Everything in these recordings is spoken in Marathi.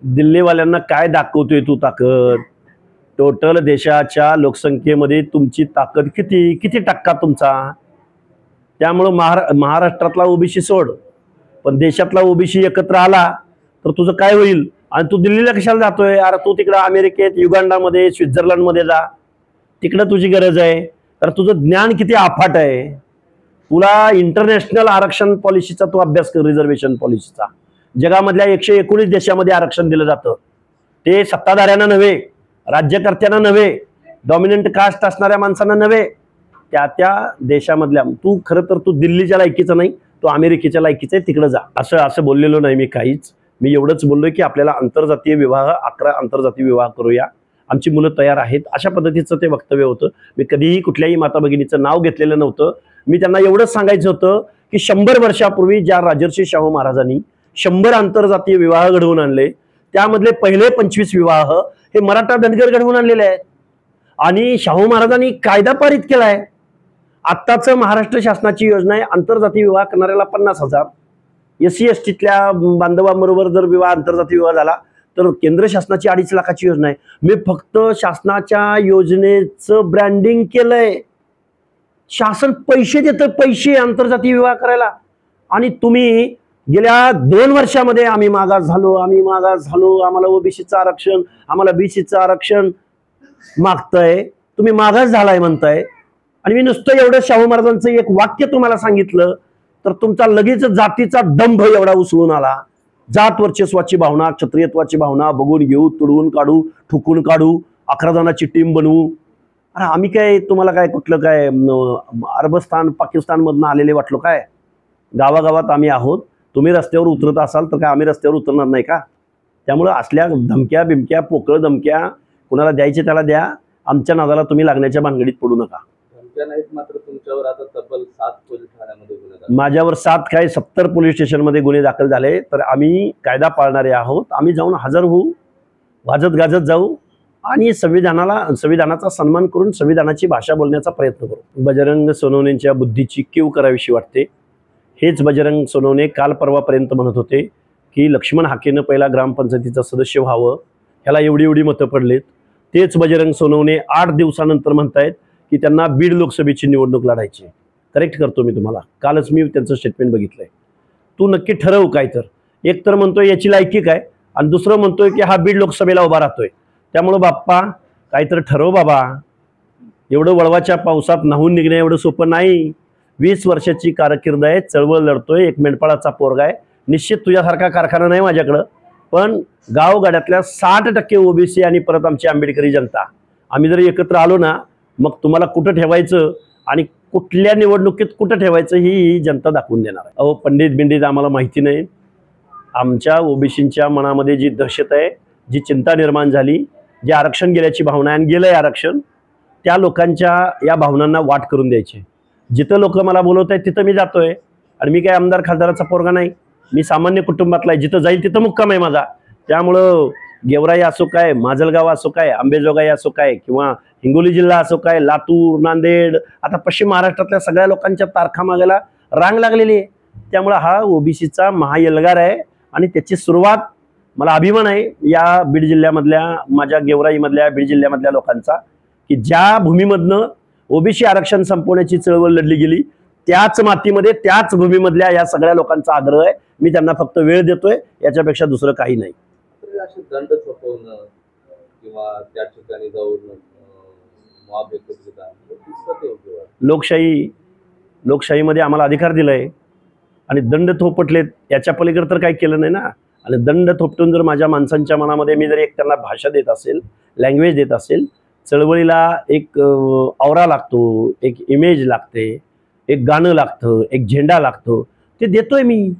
दिल्लीवाल्यांना काय दाखवतोय तू ताकद? टोटल देशाच्या लोकसंख्येमध्ये तुमची ताकद किती किती टक्का तुमचा? त्यामुळं महाराष्ट्रातला ओबीसी सोड, पण देशातला ओबीसी एकत्र आला तर तुझं काय होईल? आणि तू दिल्लीला कशाला जातोय? अरे तू तिकडं अमेरिकेत, युगांडामध्ये, स्वित्झर्लंडमध्ये जा, तिकडं तुझी गरज आहे. तर तुझं ज्ञान किती अफाट आहे. तुला इंटरनॅशनल आरक्षण पॉलिसीचा तू अभ्यास कर, रिझर्वेशन पॉलिसीचा. जगामधल्या 119 देशामध्ये आरक्षण दिलं जातं. ते सत्ताधाऱ्यांना नव्हे, राज्यकर्त्यांना नव्हे, डॉमिनंट कास्ट असणाऱ्या माणसांना नव्हे, त्या देशामधल्या. तू खरं तर तू दिल्लीच्या लायकीचा नाही, तू अमेरिकेच्या लायकीचा आहे, तिकडे जा. असं बोललेलो नाही मी काहीच. मी एवढंच बोललोय की आपल्याला आंतरजातीय विवाह, 11 आंतरजातीय विवाह करूया, आमची मुलं तयार आहेत, अशा पद्धतीचं ते वक्तव्य होतं. मी कधीही कुठल्याही माता भगिनीचं नाव घेतलेलं नव्हतं. मी त्यांना एवढंच सांगायचं होतं की 100 वर्षापूर्वी ज्या राजर्षी शाहू महाराजांनी 100 आंतरजातीय विवाह घडवून आणले, त्यामधले पहिले 25 विवाह हे मराठा धनगर घडवून आणलेले आहेत. आणि शाहू महाराजांनी कायदा पारित केलाय. आत्ताच महाराष्ट्र शासनाची योजना आहे, आंतरजातीय विवाह करणाऱ्याला 50,000, SC STतल्या बांधवांबरोबर जर आंतरजातीय विवाह झाला तर केंद्र शासनाची 2.5 लाखाची योजना आहे. मी फक्त शासनाच्या योजनेचं ब्रँडिंग केलंय. शासन पैसे देतं, पैसे आंतरजातीय विवाह करायला. आणि तुम्ही गेल्या 2 वर्षामध्ये आम्ही मागास झालो, आम्हाला ओबीसीचं आरक्षण, आम्हाला BCचं आरक्षण मागताय. तुम्ही मागास झालाय म्हणताय. आणि मी नुसतं एवढं शाहू महाराजांचं एक वाक्य तुम्हाला सांगितलं तर तुमचा लगेच जातीचा दंभ एवढा उसळून आला. जात वर्चस्वाची भावना, क्षत्रियत्वाची भावना बघून घेऊ, तुडवून काढू, ठुकून काढू, 11 जणांची टीम बनवू. अरे आम्ही काय तुम्हाला काय कुठलं काय अरबस्तान पाकिस्तान मधनं आलेले वाटलो काय? गावागावात आम्ही आहोत. तुम्ही रस्त्यावर उतरत असाल तर काय आम्ही रस्त्यावर उतरणार नाही का? त्यामुळं असल्या धमक्या बिमक्या, पोकळ धमक्या कुणाला द्यायचे त्याला द्या. आमच्या नादाला तुम्ही लागण्याच्या भानगडीत पडू नका. मात्र तुमच्यावर आता तब्बल 7 पोलीस ठाण्यामध्ये गुन्हे दाखल. माझ्यावर 7 काय 70 पोलीस स्टेशनमध्ये गुन्हे दाखल झाले. तर आम्ही कायदा पाळणारे आहोत. आम्ही जाऊन हजर होऊ, वाजत गाजत जाऊ आणि संविधानाचा सन्मान करून संविधानाची भाषा बोलण्याचा प्रयत्न करू. बजरंग सोनवणेंच्या बुद्धीची कीव करावीशी वाटते. हेच बजरंग सोनवणे काल परवापर्यंत म्हणत होते की लक्ष्मण हाकेनं पहिला ग्रामपंचायतीचं सदस्य व्हावं, ह्याला एवढी मतं पडलेत. तेच बजरंग सोनवणे 8 दिवसानंतर म्हणतायत की त्यांना बीड लोकसभेची निवडणूक लढायची. करेक्ट करतो मी तुम्हाला, कालच मी त्यांचं स्टेटमेंट बघितलंय. तू नक्की ठरव काय तर. एक तर म्हणतोय याची लायकी काय, आणि दुसरं म्हणतोय की हा बीड लोकसभेला उभा राहतोय. त्यामुळं बाप्पा काहीतरी ठरव बाबा. एवढं वळवाच्या पावसात नाहून निघणं एवढं सोपं नाही. 20 वर्षाची कारकीर्द आहे, चळवळ लढतोय, एक मेंढपाळाचा पोरगा आहे. निश्चित तुझ्यासारखा कारखाना नाही माझ्याकडं, पण गावगाड्यातल्या 60% ओबीसी आणि परत आमची आंबेडकरी जनता आम्ही जर एकत्र आलो ना, मग तुम्हाला कुठं ठेवायचं आणि कुठल्या निवडणुकीत कुठं ठेवायचं ही जनता दाखवून देणार आहे. अहो पंडित आम्हाला माहिती नाही. आमच्या ओबीसींच्या मनामध्ये जी दहशत आहे, जी चिंता निर्माण झाली, जे आरक्षण गेल्याची भावना आहे आणि गेलंय आरक्षण, त्या लोकांच्या या भावनांना वाट करून द्यायची. जिथं लोक मला बोलवत आहेत तिथं मी जातोय. आणि मी काय आमदार खासदाराचा पोरगा नाही, मी सामान्य कुटुंबातला आहे. जिथं जाईल तिथं मुक्काम आहे माझा. त्यामुळं गेवराई असो काय, माजलगाव असो काय, अंबेजोगाई असो काय, किंवा हिंगोली जिल्हा असो काय, लातूर, नांदेड, आता पश्चिम महाराष्ट्रातल्या सगळ्या लोकांच्या तारखा मागायला रांग लागलेली आहे. त्यामुळं हा ओबीसीचा महाएल्गार आहे आणि त्याची सुरुवात, मला अभिमान आहे या बीड जिल्ह्यामधल्या, माझ्या गेवराईमधल्या बीड जिल्ह्यामधल्या लोकांचा, की ज्या भूमीमधनं ओबीसी आरक्षण संपवण्याची चळवळ लढली गेली, त्याच मातीमध्ये त्याच भूमीमधल्या या सगळ्या लोकांचा आग्रह आहे. मी त्यांना फक्त वेळ देतोय, याच्यापेक्षा दुसरं काही नाही. दंड थोपवणं किंवा त्या ठिकाणी जाऊन मॉब एकत्रित लोकशाहीमध्ये आम्हाला अधिकार दिलाय आणि दंड थोपटलेत, याच्या पलीकडे तर काही केलं नाही ना. आणि दंड थोपटून जर माझ्या माणसांच्या मनामध्ये मी जर एक त्यांना भाषा देत असेल, लँग्वेज देत असेल, चळवळीला एक औरा लागतो, एक इमेज लागते, एक गाणं लागतं, एक झेंडा लागतो, ते देतोय मी.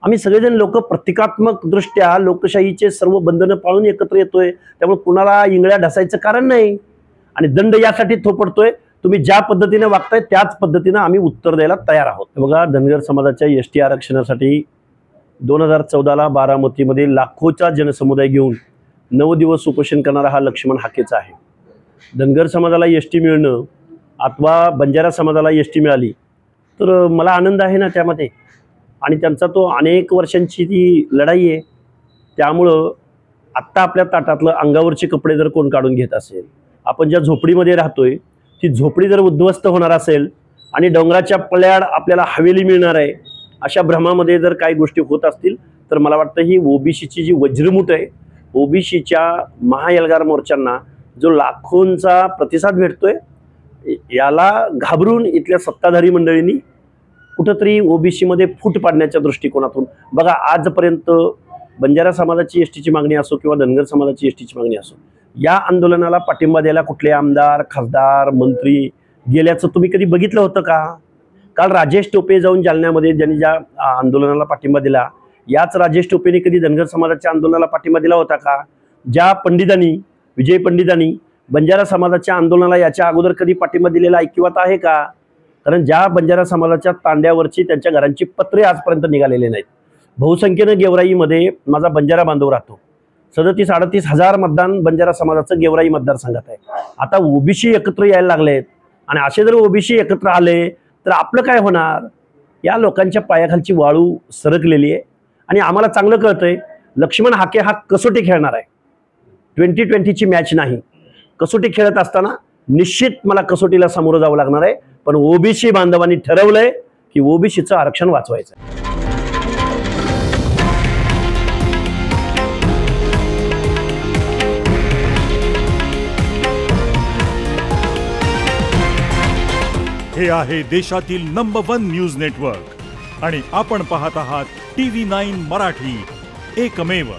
आम्ही सगळेजण लोक प्रतिकात्मक दृष्ट्या लोकशाहीचे सर्व बंधनं पाळून एकत्र येतोय. त्यामुळे कुणाला इंगळ्या ढसायचं कारण नाही. आणि दंड यासाठी थोपटतोय, तुम्ही ज्या पद्धतीने वागताय त्याच पद्धतीने आम्ही उत्तर द्यायला तयार आहोत. बघा, धनगर समाजाच्या ST आरक्षणासाठी 2014ला बारामतीमध्ये लाखोचा जनसमुदाय घेऊन 9 दिवस उपोषण करणारा हा लक्ष्मण हाकेचा आहे. धनगर समाजाला ST मिळणं अथवा बंजारा समाजाला ST मिळाली तर मला आनंद आहे ना त्यामध्ये. आणि त्यांचा तो अनेक वर्षांची ती लढाई आहे. त्यामुळं आत्ता आपल्या ताटातलं अंगावरचे कपडे जर कोण काढून घेत असेल, आपण ज्या झोपडीमध्ये राहतोय ती झोपडी जर उद्ध्वस्त होणार असेल आणि डोंगराच्या पल्याड आपल्याला हवेली मिळणार आहे, अशा भ्रमामध्ये जर काही गोष्टी होत असतील तर मला वाटतं ही ओबीसीची जी वज्रमूठ आहे, ओबीसीच्या महाएल्गार मोर्चांना जो लाखोंचा प्रतिसाद भेटतोय, याला घाबरून इथल्या सत्ताधारी मंडळींनी कुठंतरी ओबीसीमध्ये फूट पाडण्याच्या दृष्टिकोनातून बघा, आजपर्यंत बंजारा समाजाची एसटीची मागणी असो किंवा धनगर समाजाची एसटीची मागणी असो, या आंदोलनाला पाठिंबा द्यायला कुठले आमदार, खासदार, मंत्री गेल्याचं तुम्ही कधी बघितलं होतं का? काल राजेश टोपे जाऊन जालन्यामध्ये ज्यांनी ज्या आंदोलनाला पाठिंबा दिला, याच राजेश टोपेने कधी धनगर समाजाच्या आंदोलनाला पाठिंबा दिला होता का? ज्या पंडितांनी, विजय पंडितांनी बंजारा समाजाच्या आंदोलनाला याच्या अगोदर कधी पाठिंबा दिलेला ऐकिवात आहे का? कारण ज्या बंजारा समाजाच्या तांड्यावरची त्यांच्या घरांची पत्रे आजपर्यंत निघालेले नाहीत. बहुसंख्येनं गेवराईमध्ये माझा बंजारा बांधव राहतो. 37-38 हजार मतदान बंजारा समाजाचं गेवराई मतदारसंघात आहे. आता ओबीसी एकत्र यायला लागलेत आणि असे जर ओबीसी एकत्र आले तर आपलं काय होणार? या लोकांच्या पायाखालची वाळू सरकलेली आहे आणि आम्हाला चांगलं कळतंय लक्ष्मण हाके हा कसोटी खेळणार आहे. 2020ची मॅच नाही. कसोटी खेळत असताना निश्चित मला कसोटीला सामोरं जावं लागणार आहे. पण ओबीसी बांधवांनी ठरवलंय की ओबीसीचं आरक्षण वाचवायचं. हे आहे देशातील नंबर 1 न्यूज नेटवर्क आणि आपण पाहत आहात TV9 मराठी, एकमेव.